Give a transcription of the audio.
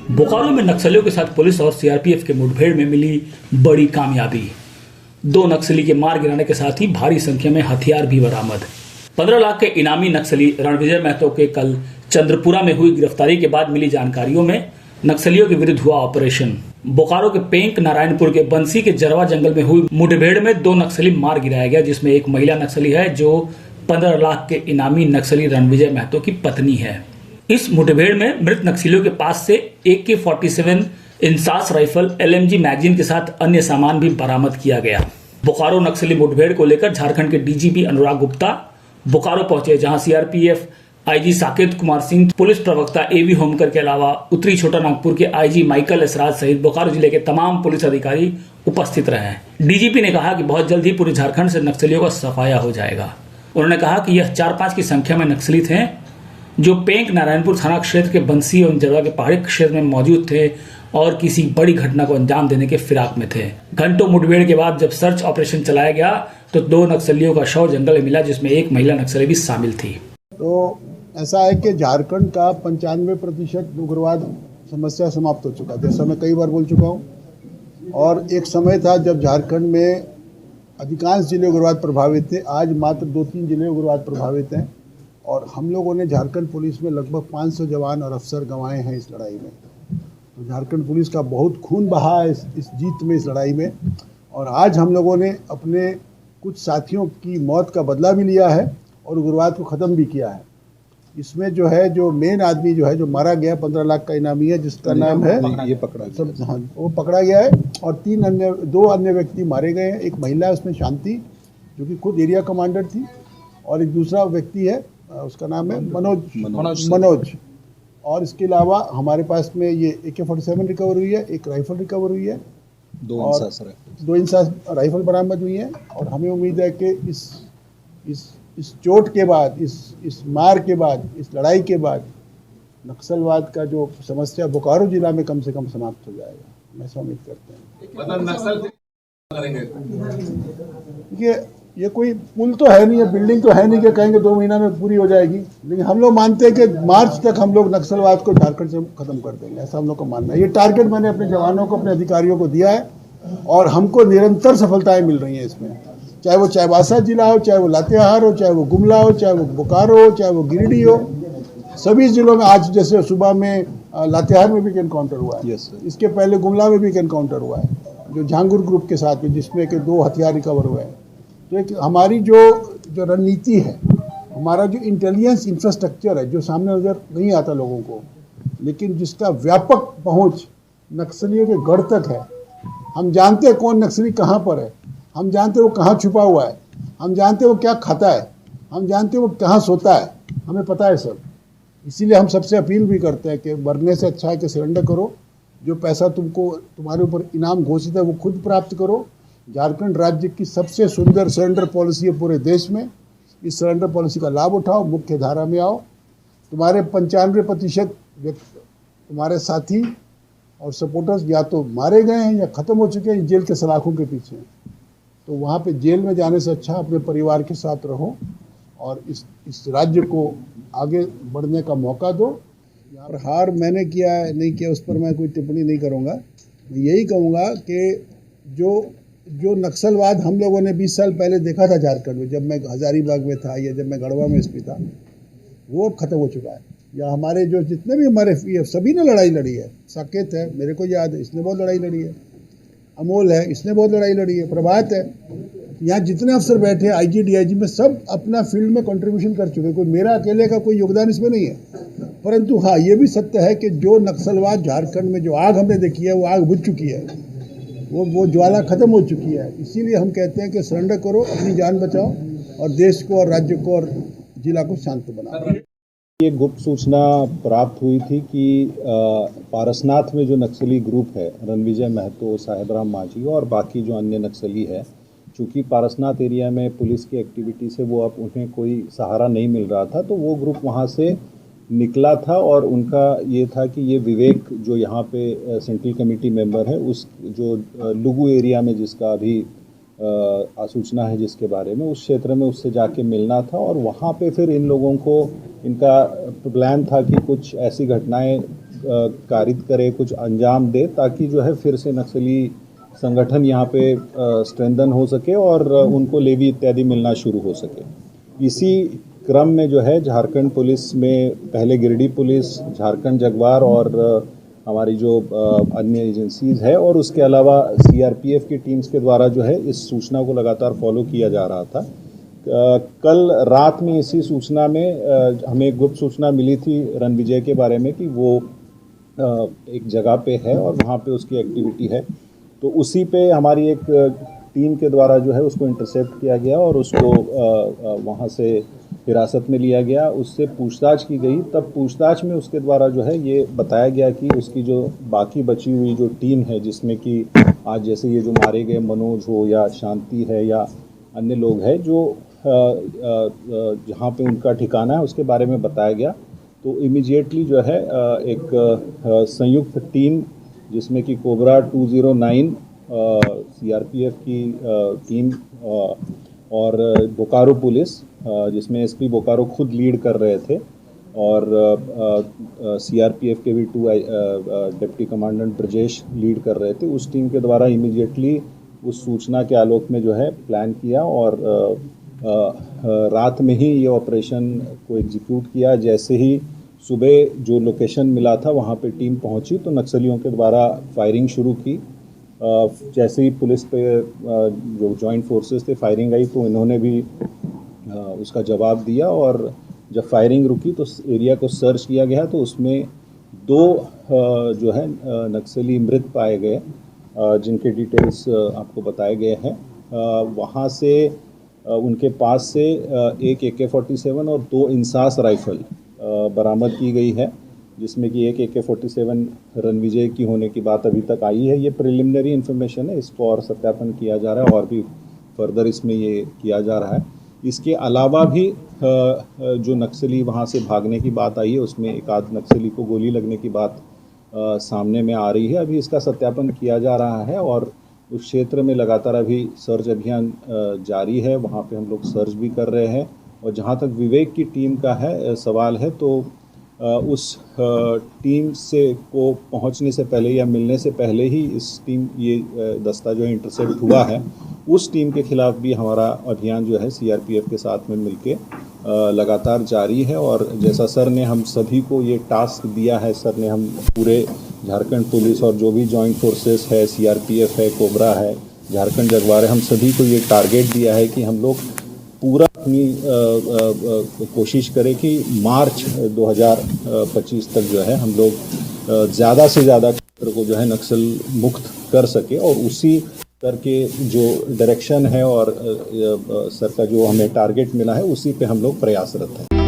बोकारो में नक्सलियों के साथ पुलिस और सीआरपीएफ के मुठभेड़ में मिली बड़ी कामयाबी। 2 नक्सली के मार गिराने के साथ ही भारी संख्या में हथियार भी बरामद। 15 लाख के इनामी नक्सली रणविजय महतो के कल चंद्रपुरा में हुई गिरफ्तारी के बाद मिली जानकारियों में नक्सलियों के विरुद्ध हुआ ऑपरेशन। बोकारो के पेंक नारायणपुर के बंसी के जरवा जंगल में हुई मुठभेड़ में 2 नक्सली मार गिराया गया, जिसमें एक महिला नक्सली है जो 15 लाख के इनामी नक्सली रणविजय महतो की पत्नी है। इस मुठभेड़ में मृत नक्सलियों के पास से AK-47 INSAS rifle, LMG magazine के साथ अन्य सामान भी बरामद किया गया। बोकारो नक्सली मुठभेड़ को लेकर झारखंड के DGP अनुराग गुप्ता बोकारो पहुंचे, जहां CRPF IG Saket Kumar Singh, police प्रवक्ता AV होमकर के अलावा उत्तरी छोटा नागपुर के IG माइकल एसराज सहित बोकारो जिले के तमाम पुलिस अधिकारी उपस्थित रहे। DGP ने कहा कि बहुत जल्द ही पूरे झारखंड से नक्सलियों का सफाया हो जाएगा। उन्होंने कहा कि यह 4-5 की संख्या में नक्सली थे जो पेंक नारायणपुर थाना क्षेत्र के बंसी और जरवा के पहाड़ी क्षेत्र में मौजूद थे और किसी बड़ी घटना को अंजाम देने के फिराक में थे। घंटों मुठभेड़ के बाद जब सर्च ऑपरेशन चलाया गया तो 2 नक्सलियों का शव जंगल में मिला, जिसमें एक महिला नक्सली भी शामिल थी। तो ऐसा है कि झारखंड का 95% उग्रवाद समस्या समाप्त हो चुका है, जैसा मैं कई बार बोल चुका हूँ। और एक समय था जब झारखंड में अधिकांश जिले उग्रवाद प्रभावित थे, आज मात्र 2-3 जिले उग्रवाद प्रभावित हैं। और हम लोगों ने झारखंड पुलिस में लगभग 500 जवान और अफसर गंवाए हैं इस लड़ाई में। तो झारखंड पुलिस का बहुत खून बहा है इस जीत में, इस लड़ाई में। और आज हम लोगों ने अपने कुछ साथियों की मौत का बदला भी लिया है और उग्रवाद को ख़त्म भी किया है। इसमें जो है, जो मेन आदमी जो है, जो मारा गया 15 लाख का इनामी है, जिसका नाम है ये पकड़ा सब, हाँ, वो पकड़ा गया है। और 2 अन्य व्यक्ति मारे गए हैं। एक महिला है उसमें शांति, जो कि खुद एरिया कमांडर थी, और एक दूसरा व्यक्ति है, उसका नाम है मनोज। और इसके अलावा हमारे पास में ये AK-47 रिकवर हुई है, एक राइफल रिकवर हुई है, 2 इंसास राइफल बरामद हुई है। और हमें उम्मीद है कि इस चोट के बाद, इस मार के बाद, इस लड़ाई के बाद नक्सलवाद का जो समस्या बोकारो जिला में कम से कम समाप्त हो जाएगा, मैं ऐसा उम्मीद करते हैं। ये कोई पुल तो है नहीं है, बिल्डिंग तो है नहीं कि कहेंगे 2 महीना में पूरी हो जाएगी, लेकिन हम लोग मानते हैं कि मार्च तक हम लोग नक्सलवाद को झारखंड से खत्म कर देंगे, ऐसा हम लोग का मानना है। ये टारगेट मैंने अपने जवानों को, अपने अधिकारियों को दिया है और हमको निरंतर सफलताएं मिल रही हैं इसमें। चाहे वो चाईबासा जिला हो, चाहे वो लातेहार हो, चाहे वो गुमला हो, चाहे वो बोकारो हो, चाहे वो गिरिडीह हो, सभी जिलों में आज जैसे सुबह में लातेहार में भी एक एनकाउंटर हुआ है। इसके पहले गुमला में भी एक एनकाउंटर हुआ है, जो झांगुर ग्रुप के साथ में, जिसमें कि 2 हथियार रिकवर हुए हैं। तो एक हमारी जो रणनीति है, हमारा जो इंटेलिजेंस इंफ्रास्ट्रक्चर है, जो सामने नज़र नहीं आता लोगों को, लेकिन जिसका व्यापक पहुंच नक्सलियों के गढ़ तक है। हम जानते हैं कौन नक्सली कहाँ पर है, हम जानते हैं वो कहाँ छुपा हुआ है, हम जानते हैं वो क्या खाता है, हम जानते हैं वो कहाँ सोता है, हमें पता है सब। इसीलिए हम सबसे अपील भी करते हैं कि मरने से अच्छा है कि सरेंडर करो। जो पैसा तुम्हारे ऊपर इनाम घोषित है वो खुद प्राप्त करो। झारखंड राज्य की सबसे सुंदर सरेंडर पॉलिसी है पूरे देश में। इस सरेंडर पॉलिसी का लाभ उठाओ, मुख्य धारा में आओ। तुम्हारे 95% तुम्हारे साथी और सपोर्टर्स या तो मारे गए हैं या ख़त्म हो चुके हैं, जेल के सलाखों के पीछे। तो वहाँ पे जेल में जाने से अच्छा अपने परिवार के साथ रहो और इस राज्य को आगे बढ़ने का मौका दो। यहाँ पर हार मैंने किया है नहीं किया उस पर मैं कोई टिप्पणी नहीं करूँगा। मैं यही कहूँगा कि जो नक्सलवाद हम लोगों ने 20 साल पहले देखा था झारखंड में, जब मैं हजारीबाग में था या जब मैं गढ़वा में SP था, वो अब ख़त्म हो चुका है। या हमारे जो जितने भी हमारे सभी ने लड़ाई लड़ी है। साकेत है, मेरे को याद है, इसने बहुत लड़ाई लड़ी है। अमोल है, इसने बहुत लड़ाई लड़ी है। प्रभात है, यहाँ जितने अफसर बैठे हैं IG DIG में, सब अपना फील्ड में कंट्रीब्यूशन कर चुके हैं। कोई मेरा अकेले का कोई योगदान इसमें नहीं है। परंतु हाँ, ये भी सत्य है कि जो नक्सलवाद झारखंड में जो आग हमने देखी है, वो आग बुझ चुकी है, वो ज्वाला खत्म हो चुकी है। इसीलिए हम कहते हैं कि सरेंडर करो, अपनी जान बचाओ और देश को और राज्य को और जिला को शांत बनाओ। ये गुप्त सूचना प्राप्त हुई थी कि पारसनाथ में जो नक्सली ग्रुप है, रणविजय महतो, साहेबराम माझी और बाकी जो अन्य नक्सली है, चूँकि पारसनाथ एरिया में पुलिस की एक्टिविटी से वो अब उन्हें कोई सहारा नहीं मिल रहा था, तो वो ग्रुप वहाँ से निकला था। और उनका ये था कि ये विवेक जो यहाँ पे सेंट्रल कमेटी मेंबर है, उस जो लुगु एरिया में जिसका अभी सूचना है जिसके बारे में, उस क्षेत्र में उससे जाके मिलना था और वहाँ पे फिर इन लोगों को इनका प्लान था कि कुछ ऐसी घटनाएं कारित करे, कुछ अंजाम दे ताकि जो है फिर से नक्सली संगठन यहाँ पे स्ट्रेंथन हो सके और उनको लेवी इत्यादि मिलना शुरू हो सके। इसी क्रम में जो है झारखंड पुलिस में पहले गिरिडीह पुलिस, झारखंड जगवार और हमारी जो अन्य एजेंसीज है और उसके अलावा सीआरपीएफ की टीम्स के द्वारा जो है इस सूचना को लगातार फॉलो किया जा रहा था। कल रात में इसी सूचना में हमें गुप्त सूचना मिली थी रणविजय के बारे में कि वो एक जगह पे है और वहाँ पे उसकी एक्टिविटी है, तो उसी पे हमारी एक टीम के द्वारा जो है उसको इंटरसेप्ट किया गया और उसको वहाँ से हिरासत में लिया गया, उससे पूछताछ की गई। तब पूछताछ में उसके द्वारा जो है ये बताया गया कि उसकी जो बाकी बची हुई जो टीम है, जिसमें कि आज जैसे ये जो मारे गए मनोज हो या शांति है या अन्य लोग हैं जो जहाँ पे उनका ठिकाना है उसके बारे में बताया गया। तो इमीडिएटली जो है एक संयुक्त टीम जिसमें कि कोबरा 209 सीआरपीएफ की टीम और बोकारो पुलिस जिसमें एसपी बोकारो खुद लीड कर रहे थे और सीआरपीएफ के भी 2 डिप्टी कमांडेंट ब्रजेश लीड कर रहे थे, उस टीम के द्वारा इमीडिएटली उस सूचना के आलोक में जो है प्लान किया और रात में ही ये ऑपरेशन को एग्जीक्यूट किया। जैसे ही सुबह जो लोकेशन मिला था वहाँ पे टीम पहुँची तो नक्सलियों के द्वारा फायरिंग शुरू की। जैसे ही पुलिस पे जो जॉइंट फोर्सेस थे फायरिंग आई तो इन्होंने भी उसका जवाब दिया और जब फायरिंग रुकी तो एरिया को सर्च किया गया तो उसमें 2 जो है नक्सली मृत पाए गए जिनके डिटेल्स आपको बताए गए हैं। वहाँ से उनके पास से एक AK-47 और 2 इंसास राइफल बरामद की गई है, जिसमें कि एक AK-47 रणविजय की होने की बात अभी तक आई है। ये प्रिलिमिनरी इन्फॉर्मेशन है, इसको और सत्यापन किया जा रहा है और भी फर्दर इसमें ये किया जा रहा है। इसके अलावा भी जो नक्सली वहाँ से भागने की बात आई है उसमें एक आध नक्सली को गोली लगने की बात सामने में आ रही है। अभी इसका सत्यापन किया जा रहा है और उस क्षेत्र में लगातार अभी सर्च अभियान जारी है, वहाँ पे हम लोग सर्च भी कर रहे हैं। और जहाँ तक विवेक की टीम का है सवाल है तो उस टीम से को पहुंचने से पहले या मिलने से पहले ही ये दस्ता जो है इंटरसेप्ट हुआ है, उस टीम के खिलाफ भी हमारा अभियान जो है सीआरपीएफ के साथ में मिलके लगातार जारी है। और जैसा सर ने हम सभी को ये टास्क दिया है, सर ने हम पूरे झारखंड पुलिस और जो भी जॉइंट फोर्सेस है, सीआरपीएफ है, कोबरा है, झारखंड जगवार है, हम सभी को ये टारगेट दिया है कि हम लोग पूरा अपनी कोशिश करें कि मार्च 2025 तक जो है हम लोग ज़्यादा से ज़्यादा क्षेत्र को जो है नक्सल मुक्त कर सके और उसी सर के जो डायरेक्शन है और सर का जो हमें टारगेट मिला है उसी पे हम लोग प्रयासरत हैं।